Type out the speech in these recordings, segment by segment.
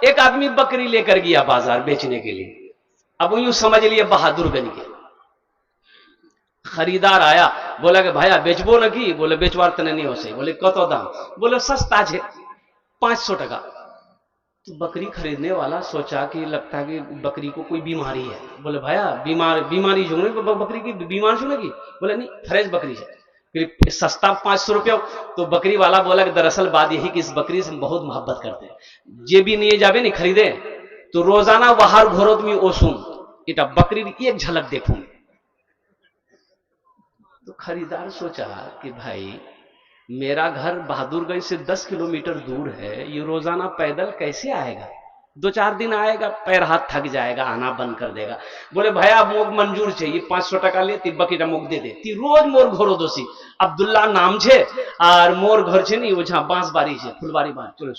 एक आदमी बकरी लेकर गया बाजार बेचने के लिए। अब यूं समझ लिए बहादुरगंज के खरीदार आया, बोला कि भाया बेचबो न की? बोले बेचवार तने नहीं हो सही। बोले कतो दाम? बोले सस्ता है 500 टका। तो बकरी खरीदने वाला सोचा कि लगता है कि बकरी को कोई बीमारी है। बोले भाया बीमारी जो बकरी की बीमार जो की? बोले नहीं, फ्रेश बकरी है, फिर सस्ता 500 रुपया। तो बकरी वाला बोला कि दरअसल बात यही कि इस बकरी से हम बहुत मोहब्बत करते हैं, जे भी नहीं जावे नहीं खरीदे तो रोजाना वहार घोरोत में ओसुन इटा बकरी एक झलक देखूं। तो खरीदार सोचा कि भाई मेरा घर बहादुरगंज से 10 किलोमीटर दूर है, ये रोजाना पैदल कैसे आएगा? 2-4 दिन आएगा, पैर हाथ थक जाएगा, आना बंद कर देगा। बोले भाया मोग मंजूर चाहिए, 500 टका ले ती बकीटा मोग दे दे ती। रोज मोर घोरो दोषी अब्दुल्ला नाम छे और मोर घर छे नहीं वो जहां बांसबारी छे फुलबारी बांध, चलो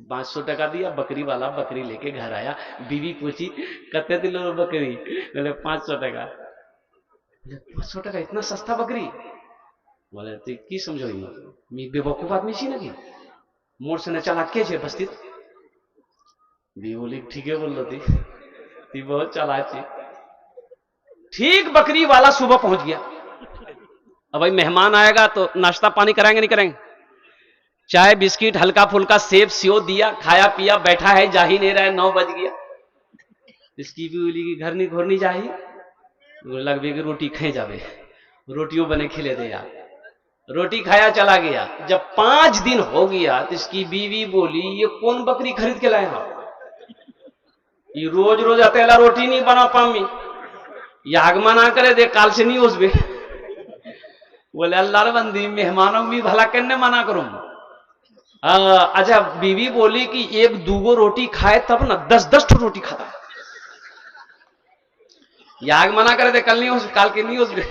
500 टका दिया। बकरी वाला बकरी लेके घर आया। बीवी पूछी कते दिलो बकरी? बोले 500 टका। 500 टका इतना सस्ता बकरी? बोले तो की समझो मी बेवकूफ आदमी छी ना कि मोर से न चालाक के छे बस्तित? बी बोली ठीक है बोल रही थी, बहुत चालाक छी। ठीक बकरी वाला सुबह पहुंच गया। अब भाई मेहमान आएगा तो नाश्ता पानी कराएंगे नहीं कराएंगे? चाय बिस्किट हल्का फुल्का सेब सियो दिया, खाया पिया, बैठा है, जा ही नहीं रहा है। 9 बज गया। इसकी भी बोली कि घर नहीं घोरनी चाहिए, लगभग कि रोटी खाए जावे, रोटियों बने खिले दे यार। रोटी खाया चला गया। जब 5 दिन हो गया तो इसकी बीवी बोली ये कौन बकरी खरीद के लाए हो? ये रोज रोज अकेला रोटी नहीं बना पामी, याग मना करे दे काल से नहीं उसबे। बोले अल्लाह बंदी मेहमानों भी भला करने मना करूं। अच्छा बीवी बोली कि 1-2 रोटी खाए तब ना 10-10 रोटी खाता। याग मना करे दे कल नहीं हो काल के नहीं उसबे।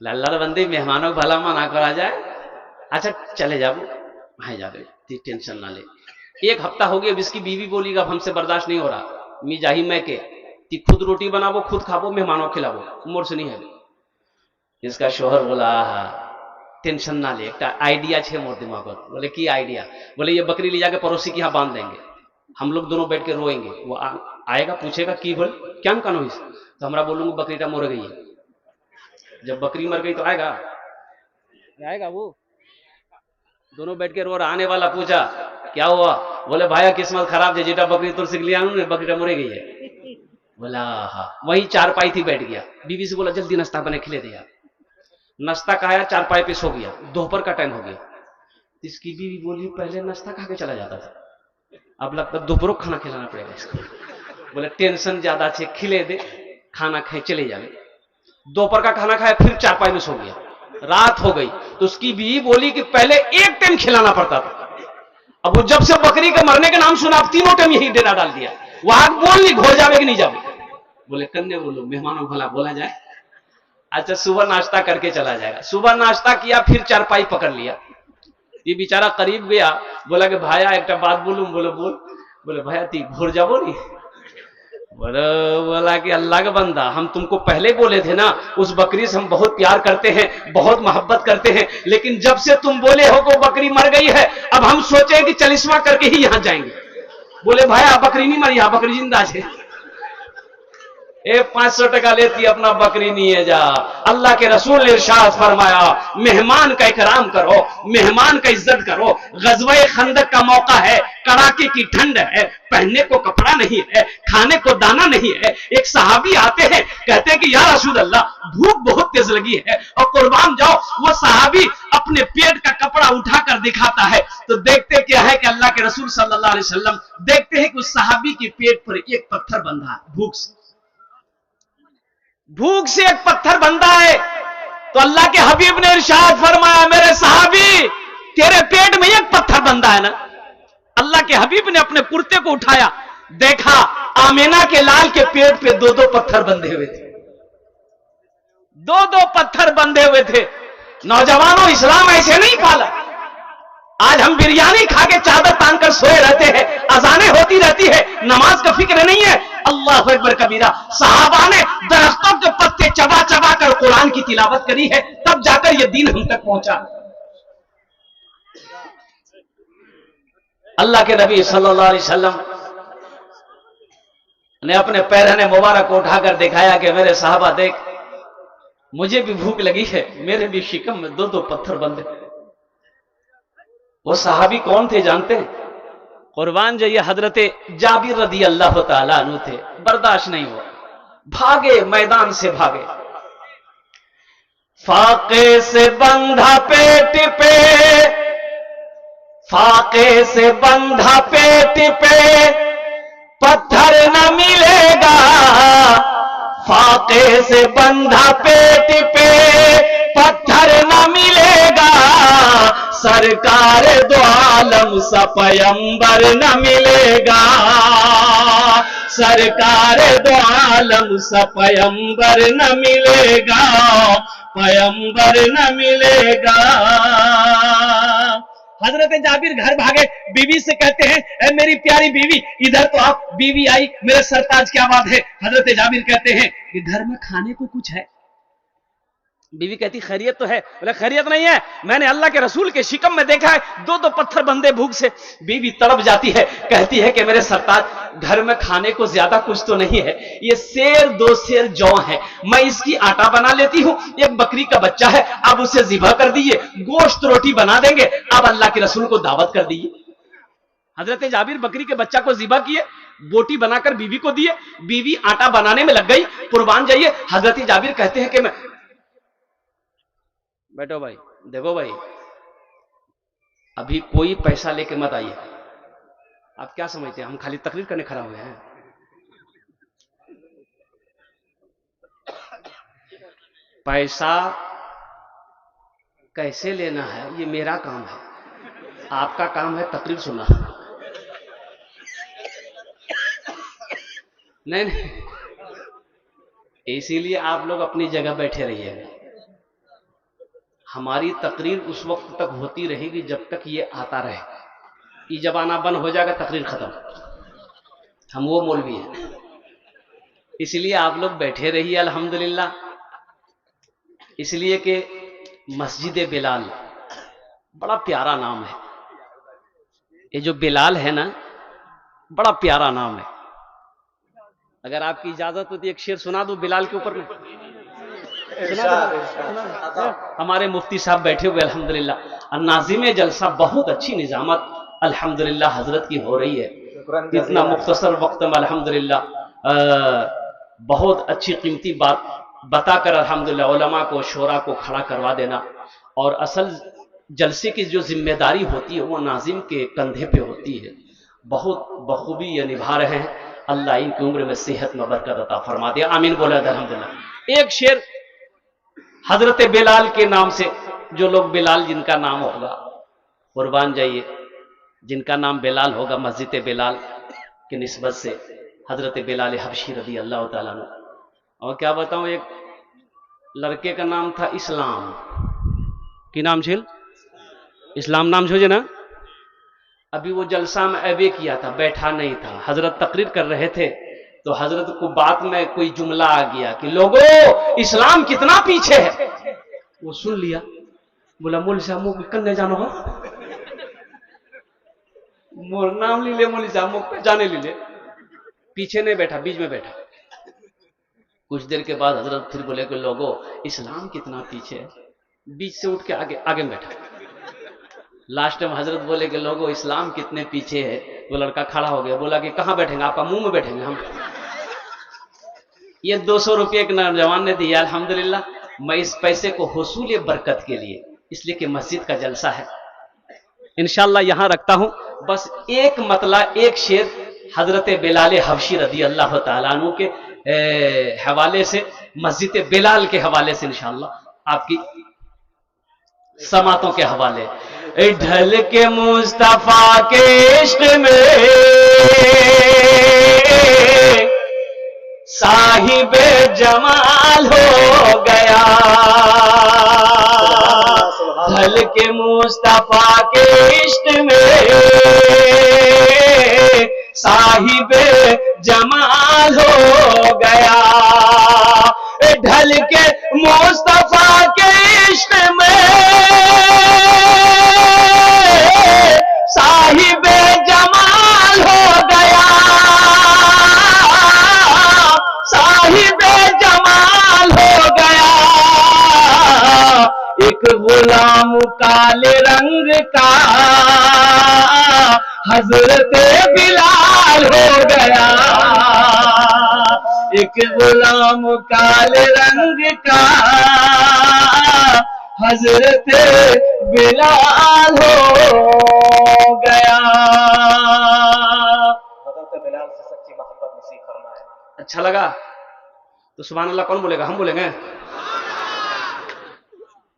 अल्लाह बंदी मेहमानों भला मना करा जाए। अच्छा चले जाओ भाई जावे, टेंशन ना ले। 1 हफ्ता हो गया। इसकी बीवी बोली अब हमसे बर्दाश्त नहीं हो रहा, मी जाही मैं के ती खुद रोटी बनावो, खुद खावो, मेहमानों खिलावो, मोर से नहीं है। इसका शोहर बोला टेंशन ना ले, एक आइडिया छे मोर दिमाग में। बोले की आइडिया? बोले ये बकरी ले जाके पड़ोसी के यहाँ बांध देंगे, हम लोग दोनों बैठ के रोएंगे। वो आएगा पूछेगा की बोल क्या कानो इस, तो हमरा बोलूंगा बकरीटा मर गई है। जब बकरी मर गई तो आएगा वो दोनों बैठ के रो रहा। आने वाला पूछा क्या हुआ? बोले भाया किस्मत खराब है, जेटा बकरी तुर से लिया बकरीटा मरे गई है। बोला हाँ। वही चारपाई थी, बैठ गया। बीवी से बोला जल्दी नाश्ता बने खिले दे यार। नाश्ता खाया, चारपाई पे सो गया। दोपहर का टाइम हो गया। इसकी बीवी बोली पहले नाश्ता खा के चला जाता था, अब लगता दोपहर खाना खिलाना पड़ेगा इसको। बोले टेंशन ज्यादा छे, खिले दे, खाना खाए चले जाए। दोपहर का खाना खाया, फिर चारपाई में सो गया। रात हो गई तो उसकी बीवी बोली कि पहले एक टाइम खिलाना पड़ता था, अब वो जब से बकरी के मरने के नाम सुना अब 3 टाइम यही डेरा डाल दिया। वहां बोल नहीं घोर जावे कि नहीं जावे। बोले कन्ने बोलो मेहमानों भला बोला जाए। अच्छा सुबह नाश्ता करके चला जाएगा। सुबह नाश्ता किया, फिर चारपाई पकड़ लिया। ये बेचारा करीब गया, बोला कि भाया एक बात बोलूं? बोले बोल। बोले भाया ती घोर जाओ नहीं। बोला कि अल्लाह का बंदा हम तुमको पहले बोले थे ना उस बकरी से हम बहुत प्यार करते हैं, बहुत मोहब्बत करते हैं, लेकिन जब से तुम बोले हो कि बकरी मर गई है अब हम सोचे कि चलिस्मा करके ही यहां जाएंगे। बोले भाया बकरी नहीं मरी, यहां बकरी जिंदा है। 500 टका लेती अपना बकरी नहीं है जा। अल्लाह के रसूल ने इरशाद फरमाया मेहमान का इकराम करो, मेहमान का इज्जत करो। गज़वे खंदक का मौका है, कड़ाके की ठंड है, पहनने को कपड़ा नहीं है, खाने को दाना नहीं है। एक सहाबी आते हैं, कहते हैं कि या रसूल अल्लाह भूख बहुत तेज लगी है और कुर्बान जाओ। वो सहाबी अपने पेट का कपड़ा उठाकर दिखाता है तो देखते क्या है कि अल्लाह के रसूल सल्लल्लाहु अलैहि वसल्लम देखते हैं कि उस सहाबी के पेट पर एक पत्थर बंधा है। भूख से एक पत्थर बंधा है। तो अल्लाह के हबीब ने इरशाद फरमाया मेरे सहाबी तेरे पेट में एक पत्थर बंधा है ना। अल्लाह के हबीब ने अपने कुर्ते को उठाया, देखा आमीना के लाल के पेट पे 2-2 पत्थर बंधे हुए थे। 2-2 पत्थर बंधे हुए थे। नौजवानों इस्लाम ऐसे नहीं पाला। आज हम बिरयानी खा के चादर तान कर सोए रहते हैं, अजानें होती रहती है, नमाज का फिक्र नहीं है। अल्लाह अकबर कबीरा। सहाबा ने दरख्तों के पत्ते चबा चबा कर कुरान की तिलावत करी है, तब जाकर यह दीन हम तक पहुंचा। अल्लाह के नबी सल्लल्लाहु अलैहि वसल्लम ने अपने पैरहने मुबारक को उठाकर दिखाया कि मेरे साहबा देख, मुझे भी भूख लगी है, मेरे भी शिकम में दो दो पत्थर बंधे। वो सहाबी कौन थे जानते हैं? कुर्बान जाइए, हजरते जाबिर रदी अल्लाह ताला अन्हु थे। बर्दाश्त नहीं हुआ, भागे, मैदान से भागे। फाके से बंधा पेट पे, फाके से बंधा पेट पे पत्थर न मिलेगा, फाके से बंधा पेट पे पत्थर न मिलेगा, सरकार दो आलम सा पैगंबर न मिलेगा, सरकार दो आलम सा पैगंबर न मिलेगा, पैगंबर न मिलेगा। हजरत जाबिर घर भागे, बीवी से कहते हैं, ए मेरी प्यारी बीवी, इधर तो आप। बीवी आई, मेरे सरताज क्या बात है? हजरत जाबिर कहते हैं कि घर में खाने को कुछ है? बीवी कहती खैरियत तो है। बोले खैरियत नहीं है, मैंने अल्लाह के रसूल के शिकम में देखा है दो दो पत्थर बंधे भूख से। बीवी तड़प जाती है, कहती है कि मेरे सरताज घर में खाने को ज्यादा कुछ तो नहीं है, ये सेर दो सेर जौ है, मैं इसकी आटा बना लेती हूं, एक बकरी का बच्चा है, अब उसे जिबा कर दीजिए, गोश्त रोटी बना देंगे, अब अल्लाह के रसूल को दावत कर दीजिए। हजरत जाबिर बकरी के बच्चा को जिबा किए, बोटी बनाकर बीवी को दिए, बीवी आटा बनाने में लग गई। कुर्बान जाइए, हजरत जाबिर कहते हैं कि मैं, बैठो भाई, देखो भाई, अभी कोई पैसा लेके मत आइए। आप क्या समझते हैं हम खाली तकरीर करने खड़ा हुए हैं? पैसा कैसे लेना है ये मेरा काम है, आपका काम है तकरीर सुना। नहीं, इसीलिए आप लोग अपनी जगह बैठे रहिएगा। हमारी तकरीर उस वक्त तक होती रहेगी जब तक ये आता रहे, ये जब आना बंद हो जाएगा तकरीर खत्म। हम वो मौलवी हैं, इसलिए आप लोग बैठे रहिए अल्हम्दुलिल्लाह। इसलिए कि मस्जिद बिलाल बड़ा प्यारा नाम है। ये जो बिलाल है ना, बड़ा प्यारा नाम है। अगर आपकी इजाजत हो तो एक शेर सुना दो बिलाल के ऊपर में। हमारे मुफ्ती साहब बैठे हुए अल्हम्दुलिल्लाह। नाज़िम जलसा बहुत अच्छी निजामत अल्हम्दुलिल्लाह हजरत की हो रही है। इतना मुख्तसर वक्त में अल्हम्दुलिल्लाह बहुत अच्छी कीमती बात बताकर अल्हम्दुलिल्लाह उलमा को, शोरा को खड़ा करवा देना। और असल जलसे की जो जिम्मेदारी होती है वो नाज़िम के कंधे पे होती है। बहुत बखूबी ये निभा रहे हैं। अल्लाह इनकी उम्र में सेहत में बरकत अता फरमा दे, आमीन बोले अल्हम्दुलिल्लाह। एक शेर हजरत बिलाल के नाम से, जो लोग बिलाल जिनका नाम होगा, कुर्बान जाइए, जिनका नाम बिलाल होगा मस्जिद बिलाल की निस्बत से हजरत बिलाल हबशी रदी अल्लाह ताला अन्हु। और क्या बताऊं, एक लड़के का नाम था इस्लाम। की नाम छेल? इस्लाम नाम छोजे ना। अभी वो जलसा में अबे किया था, बैठा नहीं था। हजरत तकरीर कर रहे थे तो हजरत को बात में कोई जुमला आ गया कि लोगों इस्लाम कितना पीछे है। वो सुन लिया, बोला मोल साहब मुख कन्ने जानो हो, मोर नाम ली ले, मोल साहब मुख जाने ली ले। पीछे नहीं बैठा, बीच में बैठा। कुछ देर के बाद हजरत फिर बोले कि लोगों इस्लाम कितना पीछे है। बीच से उठ के आगे में बैठा। लास्ट में हजरत बोले कि लोगों इस्लाम कितने पीछे है। वो लड़का खड़ा हो गया, बोला कि कहां बैठेंगे? आपका मुंह में बैठेंगे हम। ये 200 रुपये के नौजवान ने दिया अल्हम्दुलिल्लाह। मैं इस पैसे को हुसूल बरकत के लिए, इसलिए कि मस्जिद का जलसा है, इंशाअल्लाह यहां रखता हूं। बस एक मतला, एक शेर हजरत बिलाल हबशी रदी अल्लाह ताला अन्हु के हवाले से, मस्जिद बिलाल के हवाले से इंशाअल्लाह आपकी समातों के हवाले। ढल के मुस्तफा के इश्क में साहिबे जमाल हो गया, ढल के मुस्तफा के इश्क में साहिबे जमाल हो गया, ढल के मुस्तफा के इश्क में साहिबे काले रंग का हजरत बिलाल हो गया। एक गुलाम काले रंग का हजरत बिलाल हो गया। हजरत बिलाल से सच्ची मोहब्बत नसीब फरमाए। अच्छा लगा तो सुभान अल्लाह कौन बोलेगा? हम बोलेंगे।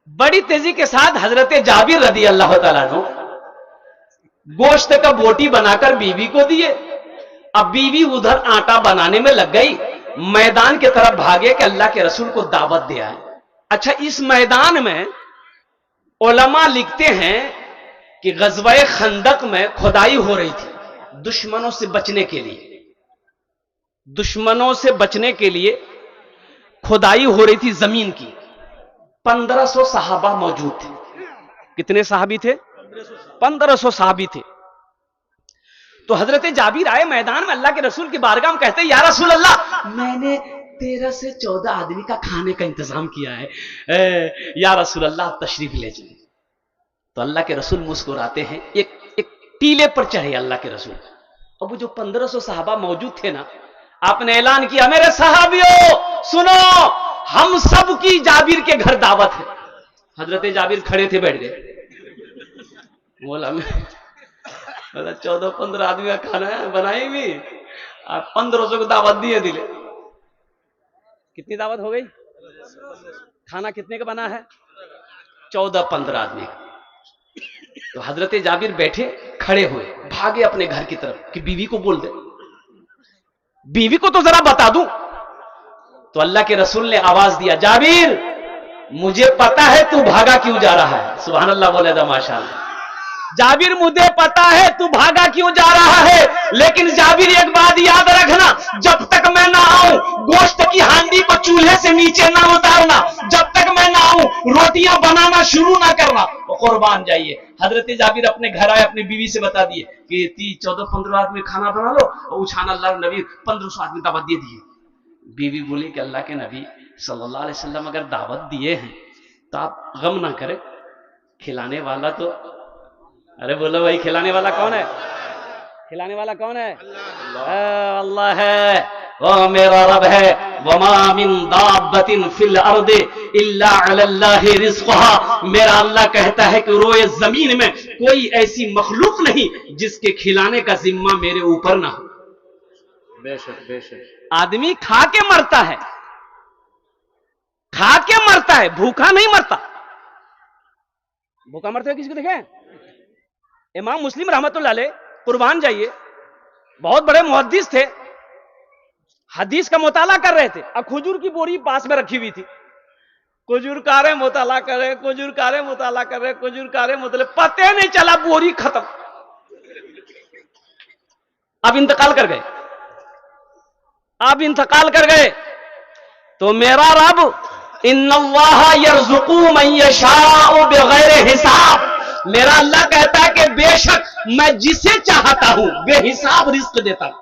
बड़ी तेजी के साथ हजरत जाबिर रदी अल्लाह तआला अन्हु गोश्त का बोटी बनाकर बीवी को दिए। अब बीवी उधर आटा बनाने में लग गई, मैदान की तरफ भागे कि अल्लाह के रसूल को दावत दिया है। अच्छा, इस मैदान में उलमा लिखते हैं कि गज़वाए खंदक में खुदाई हो रही थी दुश्मनों से बचने के लिए। दुश्मनों से बचने के लिए खुदाई हो रही थी जमीन की। 1500 सहाबा मौजूद थे। कितने सहाबी थे? 1500 सहाबी थे। तो हजरत जाबिर आए मैदान में, अल्लाह के रसूल की बारगाह में, कहते या रसूल अल्लाह, मैंने 13 से 14 आदमी का खाने का इंतजाम किया है, या रसूल अल्लाह आप तशरीफ ले जाए। तो अल्लाह के रसूल मुस्कुराते हैं, एक टीले पर चढ़े अल्लाह के रसूल। अब वो जो 1500 सहाबा मौजूद थे ना, आपने ऐलान किया, मेरे सहाबियों सुनो, हम सब की जाबिर के घर दावत है। हजरत जाबिर खड़े थे, बैठ गए। बोला 14-15 आदमी का खाना है, बनाई भी, आप 1500 को दावत दिए दिले। कितनी दावत हो गई? खाना कितने का बना है? 14-15 आदमी का। तो हजरत जाबिर बैठे, खड़े हुए, भागे अपने घर की तरफ कि बीवी को बोल दे, बीवी को तो जरा बता दूं। तो अल्लाह के रसूल ने आवाज दिया, जाबिर मुझे पता है तू भागा क्यों जा रहा है। सुभान अल्लाह बोले था माशाअल्लाह। जाबिर मुझे पता है तू भागा क्यों जा रहा है, लेकिन जाबिर एक बात याद रखना, जब तक मैं ना आऊं गोश्त की हांडी को चूल्हे से नीचे ना उतारना, जब तक मैं ना आऊं रोटियां बनाना शुरू ना करना। तो कुर्बान जाइए। हजरत जाबिर अपने घर आए, अपनी बीवी से बता दिए कि 14-15 आदमी खाना बना लो और उछान अल्लाह नबी 1500 आदमी दावत दे दिए। बीवी बोली कि अल्लाह के नबी सल्लल्लाहु अलैहि वसल्लम अगर दावत दिए हैं तो आप गम ना करें, खिलाने वाला तो, अरे बोलो भाई, खिलाने वाला कौन है? खिलाने वाला कौन है? अल्लाह है, वो मेरा रब है। वमा मिन दाब्बतिन फिल अर्दि इल्ला अलल्लाहि रिज़्क़ुहा। मेरा अल्लाह कहता है कि रोए जमीन में कोई ऐसी मखलूक नहीं जिसके खिलाने का जिम्मा मेरे ऊपर ना हो। बेशक बेशक। आदमी खा के मरता है, खा के मरता है, भूखा नहीं मरता। भूखा मरते हुए किसी को देखे? इमाम मुस्लिम रहमतुल्लाह अलैह, कुर्बान जाइए, बहुत बड़े मुहद्दिस थे, हदीस का मुताला कर रहे थे। अब खजूर की बोरी पास में रखी हुई थी, कुजूरकारे मुताला कर रहे, कुजूरकारे मुताला कर रहे, कुजूरकारे मुताला, पते नहीं चला बोरी खत्म। अब इंतकाल कर गए, अब इंतकाल कर गए। तो मेरा रब इन्नल्लाह यर्ज़ुक़ु मन यशाअ बिग़ैरि हिसाब, मेरा अल्लाह कहता है कि बेशक मैं जिसे चाहता हूं बेहिसाब रिस्क देता हूं।